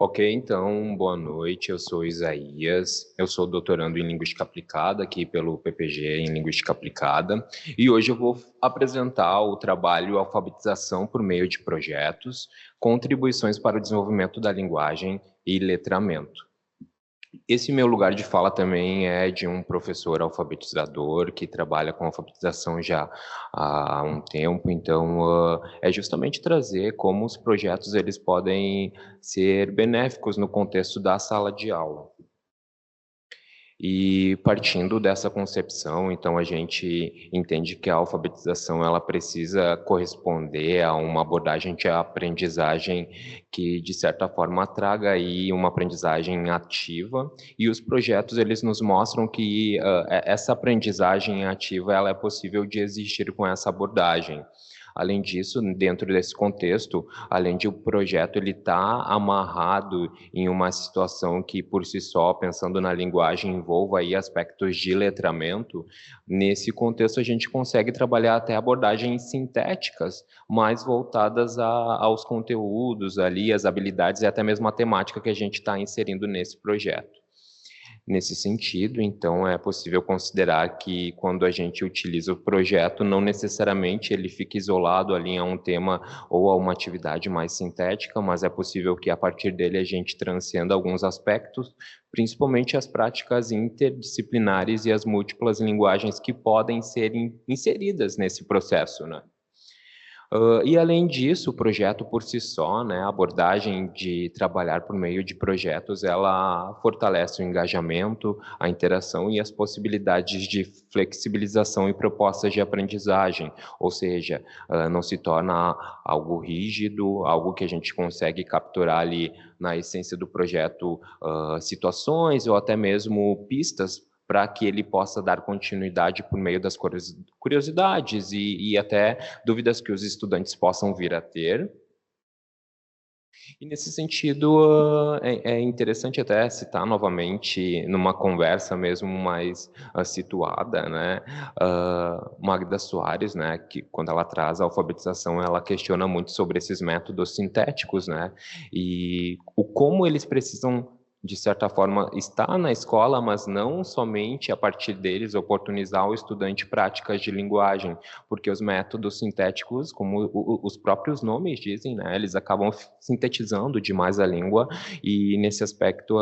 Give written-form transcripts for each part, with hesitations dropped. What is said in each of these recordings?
Ok, então, boa noite, eu sou Isaías, eu sou doutorando em Linguística Aplicada aqui pelo PPG em Linguística Aplicada e hoje eu vou apresentar o trabalho Alfabetização por meio de projetos, contribuições para o desenvolvimento da linguagem e letramento. Esse meu lugar de fala também é de um professor alfabetizador que trabalha com alfabetização já há um tempo, então é justamente trazer como os projetos eles podem ser benéficos no contexto da sala de aula. E partindo dessa concepção, então a gente entende que a alfabetização ela precisa corresponder a uma abordagem de aprendizagem que de certa forma traga aí uma aprendizagem ativa, e os projetos eles nos mostram que essa aprendizagem ativa ela é possível de existir com essa abordagem. Além disso, dentro desse contexto, além de o projeto ele estar amarrado em uma situação que por si só, pensando na linguagem, envolva aí aspectos de letramento, nesse contexto a gente consegue trabalhar até abordagens sintéticas, mais voltadas aos conteúdos ali, as habilidades e até mesmo a temática que a gente está inserindo nesse projeto. Nesse sentido, então, é possível considerar que quando a gente utiliza o projeto, não necessariamente ele fica isolado ali a um tema ou a uma atividade mais sintética, mas é possível que a partir dele a gente transcenda alguns aspectos, principalmente as práticas interdisciplinares e as múltiplas linguagens que podem ser inseridas nesse processo, né? E além disso, o projeto por si só, né, a abordagem de trabalhar por meio de projetos, ela fortalece o engajamento, a interação e as possibilidades de flexibilização e propostas de aprendizagem, ou seja, não se torna algo rígido, algo que a gente consegue capturar ali na essência do projeto, situações ou até mesmo pistas para que ele possa dar continuidade por meio das curiosidades e até dúvidas que os estudantes possam vir a ter. E nesse sentido, é interessante até citar novamente, numa conversa mesmo mais situada, né, Magda Soares, né, que quando ela traz a alfabetização, ela questiona muito sobre esses métodos sintéticos, né, e o como eles precisam de certa forma, estar na escola, mas não somente a partir deles oportunizar ao estudante práticas de linguagem, porque os métodos sintéticos, como os próprios nomes dizem, né, eles acabam sintetizando demais a língua e nesse aspecto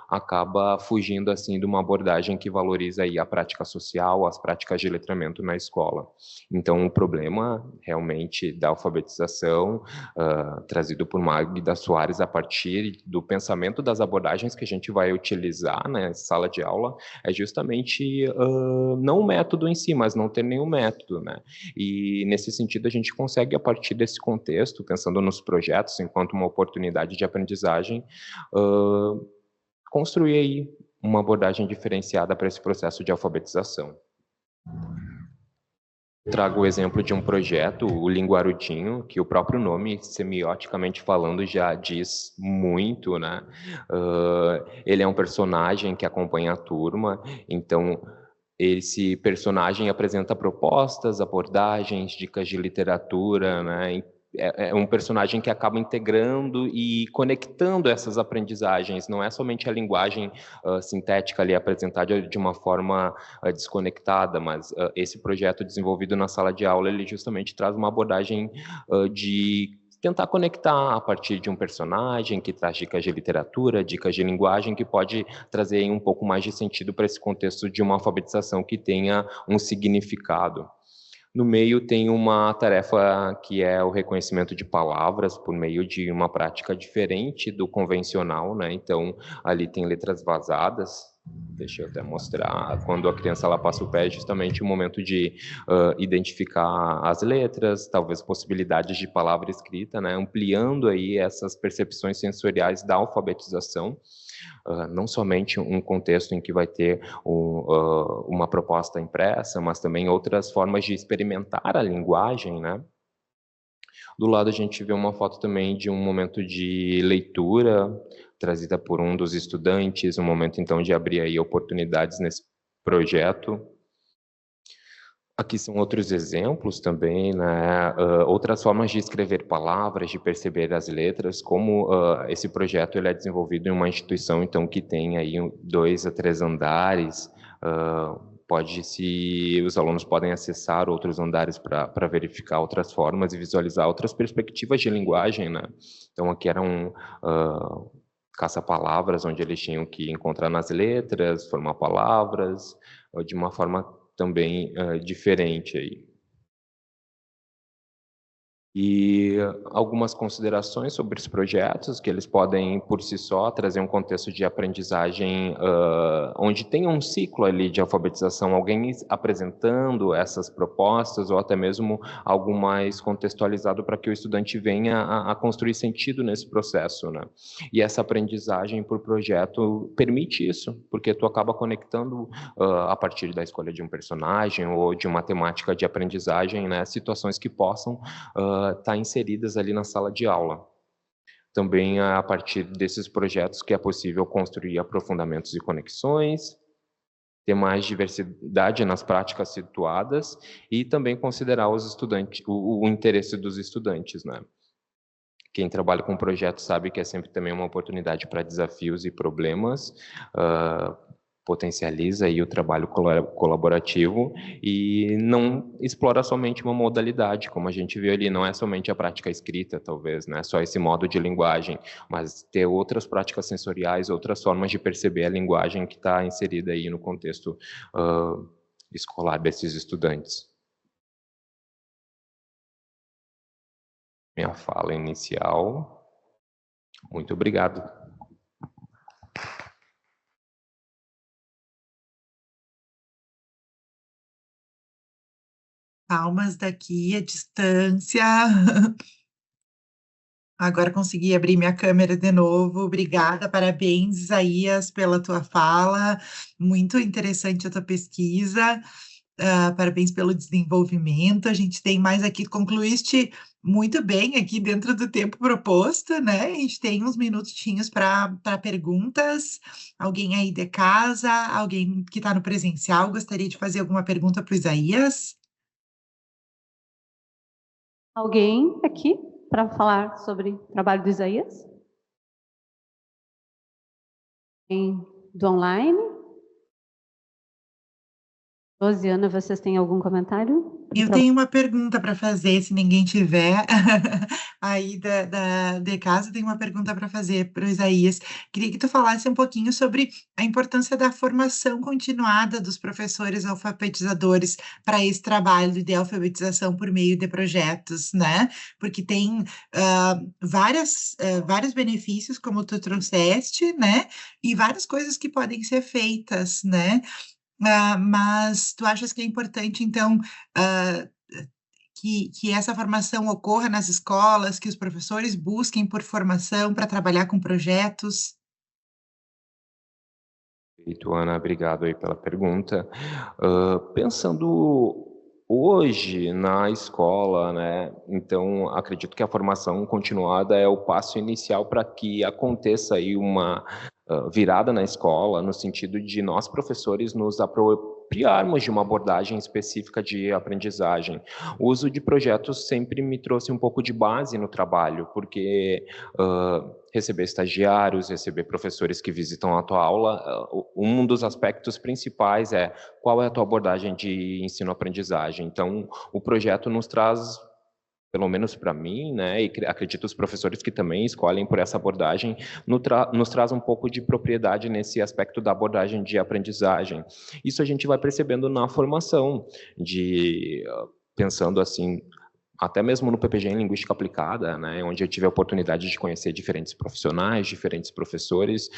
acaba fugindo assim de uma abordagem que valoriza aí a prática social, as práticas de letramento na escola. Então, o problema realmente da alfabetização trazido por Magda Soares a partir do pensamento das abordagens que a gente vai utilizar na sala de aula é justamente não o método em si, mas não ter nenhum método, né? E nesse sentido a gente consegue a partir desse contexto, pensando nos projetos enquanto uma oportunidade de aprendizagem, construir aí uma abordagem diferenciada para esse processo de alfabetização. Trago o exemplo de um projeto, o Linguarudinho, que o próprio nome, semioticamente falando, já diz muito, né? Ele é um personagem que acompanha a turma, então esse personagem apresenta propostas, abordagens, dicas de literatura, né? É um personagem que acaba integrando e conectando essas aprendizagens. Não é somente a linguagem sintética ali apresentada de uma forma desconectada, mas esse projeto desenvolvido na sala de aula, ele justamente traz uma abordagem de tentar conectar a partir de um personagem que traz dicas de literatura, dicas de linguagem, que pode trazer um pouco mais de sentido para esse contexto de uma alfabetização que tenha um significado. No meio tem uma tarefa que é o reconhecimento de palavras por meio de uma prática diferente do convencional, né? Então, ali tem letras vazadas. Deixa eu até mostrar. Quando a criança ela passa o pé, é justamente o momento de identificar as letras, talvez possibilidades de palavra escrita, né? Ampliando aí essas percepções sensoriais da alfabetização. Não somente um contexto em que vai ter uma proposta impressa, mas também outras formas de experimentar a linguagem, né? Do lado a gente vê uma foto também de um momento de leitura trazida por um dos estudantes, um momento então de abrir aí oportunidades nesse projeto. Aqui são outros exemplos também, né, outras formas de escrever palavras, de perceber as letras, como, esse projeto ele é desenvolvido em uma instituição, então, que tem aí 2 a 3 andares, os alunos podem acessar outros andares para verificar outras formas e visualizar outras perspectivas de linguagem, né. Então aqui era caça-palavras, onde eles tinham que encontrar nas letras, formar palavras, de uma forma também, diferente aí. E algumas considerações sobre os projetos, que eles podem, por si só, trazer um contexto de aprendizagem, onde tem um ciclo ali de alfabetização, alguém apresentando essas propostas ou até mesmo algo mais contextualizado para que o estudante venha a construir sentido nesse processo, né. E essa aprendizagem por projeto permite isso, porque tu acaba conectando, a partir da escolha de um personagem ou de uma temática de aprendizagem, né, situações que possam estar inseridas ali na sala de aula. Também a partir desses projetos que é possível construir aprofundamentos e conexões, ter mais diversidade nas práticas situadas e também considerar os estudantes, o interesse dos estudantes, né. Quem trabalha com projetos sabe que é sempre também uma oportunidade para desafios e problemas, hã, potencializa aí o trabalho colaborativo e não explora somente uma modalidade, como a gente viu ali, não é somente a prática escrita, talvez, né, só esse modo de linguagem, mas ter outras práticas sensoriais, outras formas de perceber a linguagem que está inserida aí no contexto, escolar desses estudantes. Minha fala inicial. Muito obrigado. Palmas daqui à distância. Agora consegui abrir minha câmera de novo. Obrigada, parabéns, Isaías, pela tua fala. Muito interessante a tua pesquisa. Parabéns pelo desenvolvimento. A gente tem mais aqui, concluíste muito bem aqui dentro do tempo proposto, né? A gente tem uns minutinhos para perguntas. Alguém aí de casa, alguém que está no presencial, gostaria de fazer alguma pergunta para o Isaías? Alguém aqui para falar sobre o trabalho do Isaías? Do online? Rosiana, vocês têm algum comentário? Eu tenho uma pergunta para fazer, se ninguém tiver. Aí de casa, tem uma pergunta para fazer para o Isaías. Queria que tu falasse um pouquinho sobre a importância da formação continuada dos professores alfabetizadores para esse trabalho de alfabetização por meio de projetos, né? Porque tem vários benefícios, como tu trouxeste, né? E várias coisas que podem ser feitas, né? Mas tu achas que é importante, então, hã, que essa formação ocorra nas escolas, que os professores busquem por formação para trabalhar com projetos? Perfeito, Ana, obrigado aí pela pergunta. Pensando hoje na escola, né, então acredito que a formação continuada é o passo inicial para que aconteça aí uma, virada na escola, no sentido de nós professores nos apropriarmos de uma abordagem específica de aprendizagem. O uso de projetos sempre me trouxe um pouco de base no trabalho, porque, receber estagiários, receber professores que visitam a tua aula, um dos aspectos principais é qual é a tua abordagem de ensino-aprendizagem. Então, o projeto nos traz, pelo menos para mim, né, e acredito os professores que também escolhem por essa abordagem, nos traz um pouco de propriedade nesse aspecto da abordagem de aprendizagem. Isso a gente vai percebendo na formação, pensando assim, até mesmo no PPG em Linguística Aplicada, né, onde eu tive a oportunidade de conhecer diferentes profissionais, diferentes professores,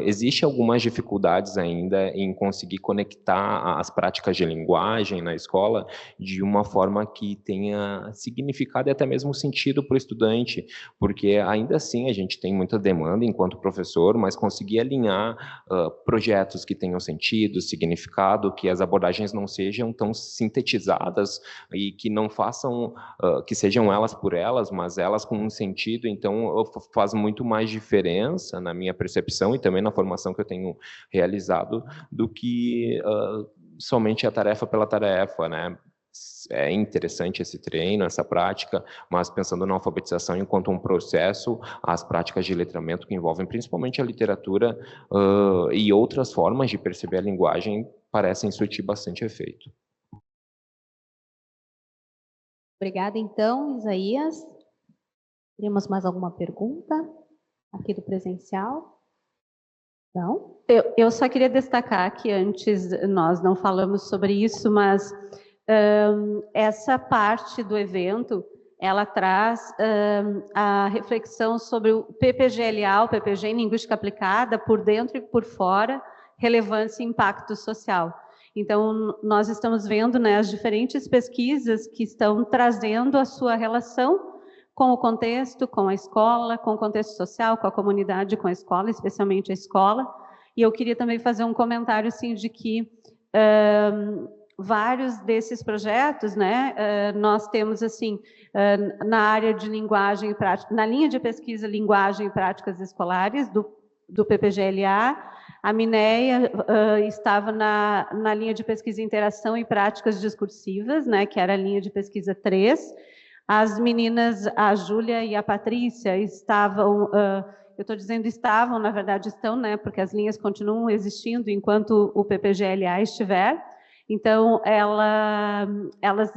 existe algumas dificuldades ainda em conseguir conectar as práticas de linguagem na escola de uma forma que tenha significado e até mesmo sentido para o estudante, porque ainda assim a gente tem muita demanda enquanto professor, mas conseguir alinhar projetos que tenham sentido, significado, que as abordagens não sejam tão sintetizadas e que não façam, que sejam elas por elas, mas elas com um sentido, então faz muito mais diferença na minha percepção e também na formação que eu tenho realizado do que somente a tarefa pela tarefa, né? É interessante esse treino, essa prática, mas pensando na alfabetização enquanto um processo, as práticas de letramento que envolvem principalmente a literatura e outras formas de perceber a linguagem parecem surtir bastante efeito. Obrigada, então, Isaías. Temos mais alguma pergunta aqui do presencial? Não? Eu só queria destacar que antes nós não falamos sobre isso, mas essa parte do evento, ela traz a reflexão sobre o PPGLA, o PPG em Linguística Aplicada, por dentro e por fora, relevância e impacto social. Então, nós estamos vendo, né, as diferentes pesquisas que estão trazendo a sua relação com o contexto, com a escola, com o contexto social, com a comunidade, com a escola, especialmente a escola. E eu queria também fazer um comentário, assim, de que vários desses projetos, né, nós temos, assim, na área de linguagem e prática, na linha de pesquisa Linguagem e Práticas Escolares, do PPGLA, a Mineia estava na linha de pesquisa Interação e Práticas Discursivas, né, que era a linha de pesquisa 3. As meninas, a Júlia e a Patrícia, estavam, eu estou dizendo estavam, na verdade estão, né, porque as linhas continuam existindo enquanto o PPGLA estiver. Então, elas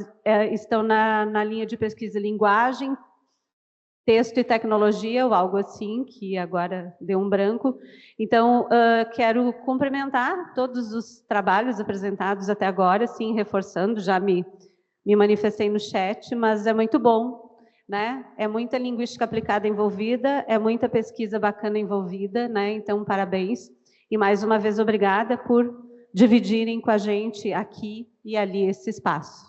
estão na linha de pesquisa Linguagem, Texto e Tecnologia, ou algo assim, que agora deu um branco. Então, quero cumprimentar todos os trabalhos apresentados até agora, sim, reforçando, já me manifestei no chat, mas é muito bom, né? É muita linguística aplicada envolvida, é muita pesquisa bacana envolvida, né? Então, parabéns. E, mais uma vez, obrigada por dividirem com a gente aqui e ali esse espaço.